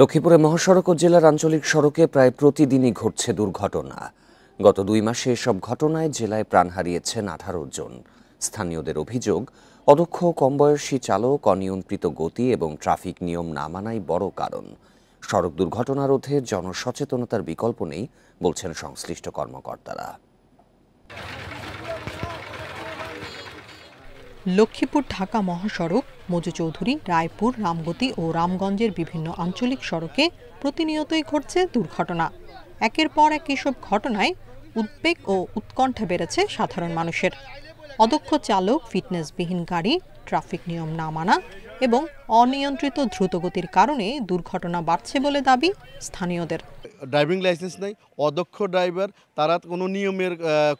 লক্ষ্মীপুরে মহাসড়ক ও জেলার আঞ্চলিক সড়কে প্রায় প্রতিদিনই ঘটছে দুর্ঘটনা। গত ২ মাসে এসব ঘটনায় জেলায় প্রাণ হারিয়েছেন ১৮ জন। স্থানীয়দের অভিযোগ, অদক্ষ কমবয়সী চালক, অনিয়ন্ত্রিত গতি এবং ট্রাফিক নিয়ম না মানাই বড় কারণ। সড়ক দুর্ঘটনা রোধে জনসচেতনতার বিকল্প নেই বলছেন সংশ্লিষ্ট কর্মকর্তারা। লক্ষ্মীপুর ঢাকা মহাসড়ক, মজু চৌধুরী, রায়পুর, রামগতি ও রামগঞ্জের বিভিন্ন আঞ্চলিক সড়কে প্রতিনিয়তই ঘটছে দুর্ঘটনা। একের পর এক এসব ঘটনায় উদ্বেগ ও উৎকণ্ঠা বেড়েছে সাধারণ মানুষের। অদক্ষ চালক, ফিটনেসবিহীন গাড়ি, ট্রাফিক নিয়ম না মানা এবং অনিয়ন্ত্রিত দ্রুতগতির কারণে দুর্ঘটনা বাড়ছে বলে দাবি স্থানীয়দের। ড্রাইভিং লাইসেন্স নেই, অদক্ষ ড্রাইভার, তারা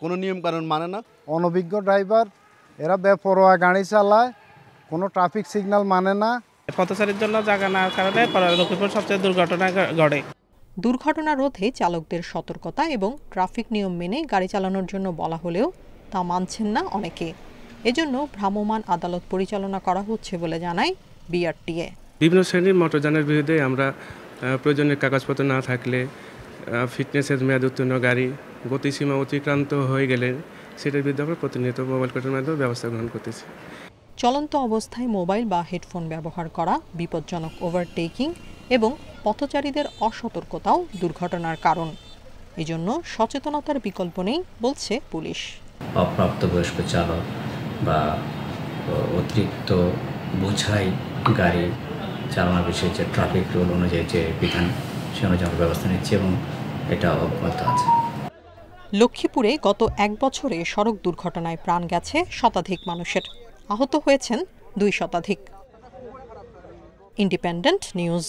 কোনো নিয়ম কানুন মানে না। অনভিজ্ঞ ড্রাইভার, এরা বেপরোয়া গাড়ি চালায়, কোনো ট্রাফিক সিগন্যাল মানে না। পথচারীর জন্য জায়গা না কারণে লক্ষ্মীপুর সবচেয়ে দুর্ঘটনা ঘটে। দুর্ঘটনা রোধে চালকদের সতর্কতা এবং ট্রাফিক নিয়ম মেনে গাড়ি চালানোর জন্য বলা হলেও তা মানছেন না অনেকে। এজন্য ভ্রাম্যমাণ আদালত পরিচালনা করা হচ্ছে বলে জানায় বিআরটিএ। বিভিন্ন শ্রেণীর মোটরযানের বিরুদ্ধে আমরা প্রয়োজনীয় কাগজপত্র না থাকলে, ফিটনেসের মেয়াদ উত্তীর্ণ গাড়ি, গতিসীমা অতিক্রান্ত হয়ে গেলে সেটার বিরুদ্ধে আমরা প্রতিনিয়ত মোবাইল কোর্টের মাধ্যমে ব্যবস্থা গ্রহণ করতেছি। চলন্ত অবস্থায় মোবাইল বা হেডফোন ব্যবহার করা, বিপজ্জনক ওভারটেকিং এবং পথচারীদের অসতর্কতাও দুর্ঘটনার কারণ। এজন্য সচেতনতার বিকল্প নেই বলছে পুলিশ। অপ্রাপ্তবয়স্ক চালক বা অতিরিক্ত বোঝাই গাড়ি চালানোর বিষয়ে যে ট্রাফিক রুল অনুযায়ী যে বিধান, সে অনুযায়ী ব্যবস্থা নিচ্ছে এবং এটা অব্যাহত আছে। লক্ষ্মীপুরে গত ১ বছরে সড়ক দুর্ঘটনায় প্রাণ গেছে শতাধিক মানুষের, আহত হয়েছেন ২ শতাধিক। Independent news.